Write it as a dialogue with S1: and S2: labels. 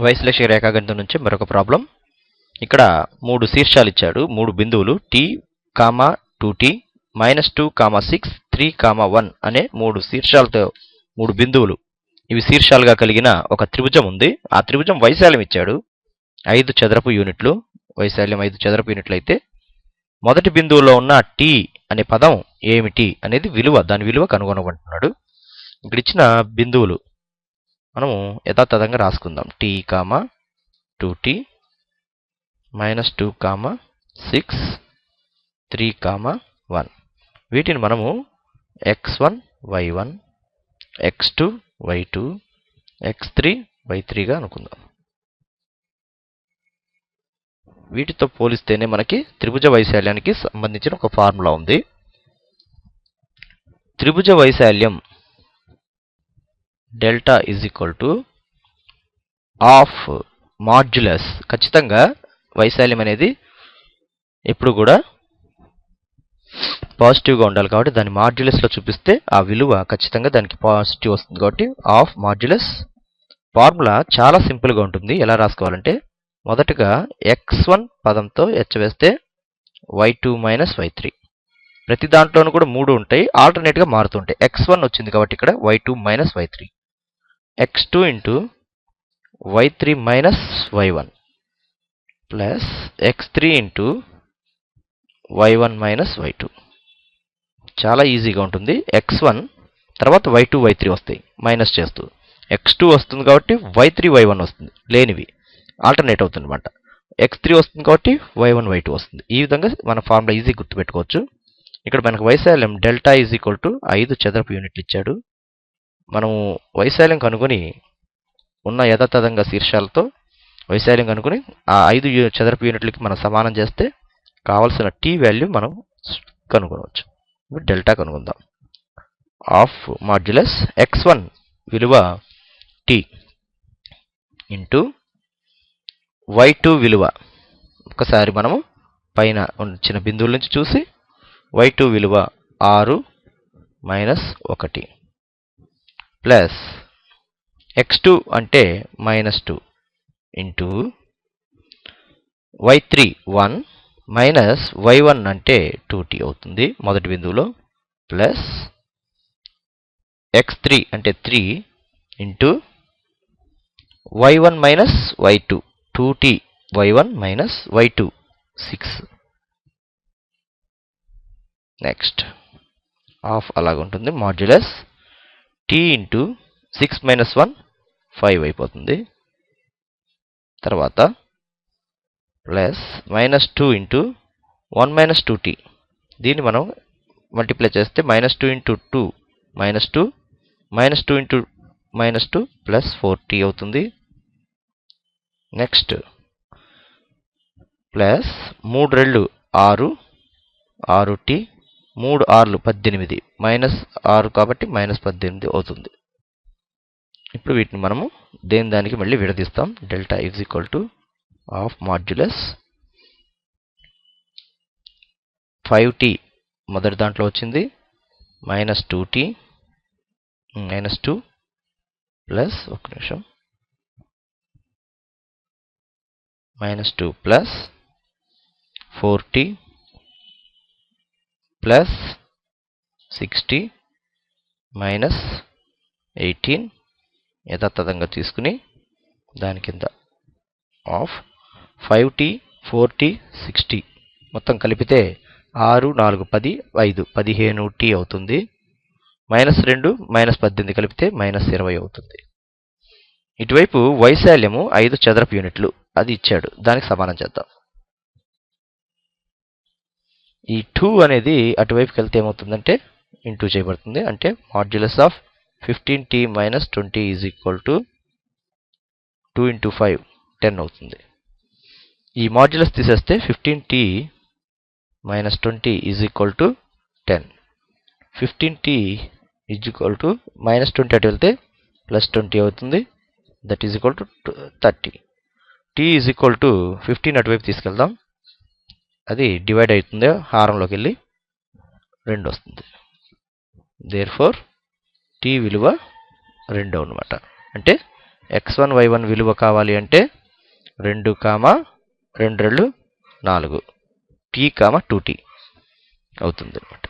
S1: వైశ్లేషిక రేఖాగణితం నుంచి మరొక ప్రాబ్లం. ఇక్కడ 3 శీర్షాలు ఇచ్చాడు, 3 బిందువులు t, 2t, -2, 6, 3, 1 అనే 3 శీర్షాలతో 3 బిందువులు ఇవి శీర్షాలుగా కలిగిన ఒక త్రిభుజం ఉంది. ఆ త్రిభుజం వైశాల్యం ఇచ్చాడు 5 చదరపు యూనిట్లు. వైశాల్యం 5 చదరపు యూనిట్లు అయితే మొదటి బిందువులో ఉన్న t అనే పదం ఏమిటి అనేది దాని విలువ కనుగొనమంటున్నాడు. ఇక్కడ ఇచ్చిన బిందువులు మనము యథాతథంగా రాసుకుందాం. t, 2t, -2, 6, 3, 1. వీటిని మనము x1, y1, x2, y2, x3, y3గా అనుకుందాం. వీటితో పోలిస్తేనే మనకి త్రిభుజ వైశాల్యానికి సంబంధించిన ఒక ఫార్ములా ఉంది. త్రిభుజ వైశాల్యం delta is equal to of modulus. ఖచ్చితంగా వైశాల్యం అనేది ఎప్పుడు కూడా పాజిటివ్గా ఉండాలి కాబట్టి దాన్ని మాడ్యులస్లో చూపిస్తే ఆ విలువ ఖచ్చితంగా దానికి పాజిటివ్ వస్తుంది. కాబట్టి ఆఫ్ మాడ్యులస్. ఫార్ములా చాలా సింపుల్గా ఉంటుంది. ఎలా రాసుకోవాలంటే మొదటగా x1 పదంతో హెచ్చవేస్తే y2 మైనస్ y3. ప్రతి దాంట్లోనూ కూడా 3 ఉంటాయి, ఆల్టర్నేట్గా మారుతుంటాయి. x1 వచ్చింది కాబట్టి ఇక్కడ y2 minus y3, x2 into y3 minus y1 plus x3 into y1 minus y2. చాలా ఈజీగా ఉంటుంది. x1 తర్వాత y2 y3 వస్తాయి మైనస్ చేస్తూ, x2 వస్తుంది కాబట్టి y3 y1 వస్తుంది, లేనివి ఆల్టర్నేట్ అవుతుంది అనమాట. x3 వస్తుంది కాబట్టి y1 y2 వస్తుంది. ఈ విధంగా మన ఫార్ములా ఈజీ గుర్తుపెట్టుకోవచ్చు. ఇక్కడ మనకు వైశాల్యం డెల్టా ఈజ్ ఈక్వల్ టు 5 చదరపు యూనిట్లు ఇచ్చాడు. మనము వైశాల్యం కనుగొని ఉన్న యథాతథంగా శీర్షాలతో వైశాల్యం కనుగొని ఆ 5 చదరపు యూనిట్లకి మనం సమానం చేస్తే కావలసిన t వాల్యూ మనం కనుగొనవచ్చు. ఇప్పుడు డెల్టా కనుగొందాం. ఆఫ్ మాడ్యులస్ x1 విలువ t ఇంటూ y2 విలువ ఒకసారి మనము పైన వచ్చిన బిందువుల నుంచి చూసి y2 విలువ 6 మైనస్ 1 ప్లస్ x2 అంటే -2 ఇంటూ y3 1 మైనస్ y1 అంటే 2t అవుతుంది మొదటి బిందువులో, ప్లస్ x3 అంటే 3 into y1 minus y2 2t y1 minus y2 6. Next of అలాగ ఉంటుంది. మాడ్యులస్ t ఇంటూ 6 మైనస్ 1 5 అయిపోతుంది. తర్వాత ప్లస్ -2 ఇంటూ 1 మైనస్ 2t. దీన్ని మనం మల్టిప్లై చేస్తే -2 ఇంటూ 2 -2 -2 ఇంటూ -2 ప్లస్ 4t అవుతుంది. నెక్స్ట్ ప్లస్ 3 రెళ్ళు 6 6t, 3 6లు 18 -6 కాబట్టి -18 అవుతుంది. ఇప్పుడు వీటిని మనము దానికి మళ్ళీ విడదీస్తాం. Delta is equal to of modulus 5t మొదటి దాంట్లో వచ్చింది, -2t -2 plus -2 plus 4t plus 6t minus 18 యథాతథంగా తీసుకుని దాని కింద ఆఫ్ 5t 4t 6t మొత్తం కలిపితే 6 4 10 5 15t అవుతుంది. -2 -18 కలిపితే -20 అవుతుంది. ఇటువైపు వైశాల్యము 5 చదరపు యూనిట్లు అది ఇచ్చాడు, దానికి సమానం చేద్దాం. ఈ 2 అనేది అటువైపుకి వెళ్తే ఏమవుతుందంటే ఇంటూ చేయబడుతుంది. అంటే modulus of 15t minus 20 is equal to 2 into 5 10 అవుతుంది. ఈ మాడ్యులస్ తీసేస్తే 15t minus 20 is equal to 10. 15t is equal to -20 అటు వెళ్తే +20 అవుతుంది. That is equal to 30. t is equal to 15 అటువైపు తీసుకెళ్దాం, అది డివైడ్ అవుతుంది, హారంలోకి వెళ్ళి 2 వస్తుంది. దేర్ఫోర్ t విలువ 2 అన్నమాట. అంటే x1 y1 విలువ కావాలి అంటే 2, 2 4 t, 2t అవుతుంది.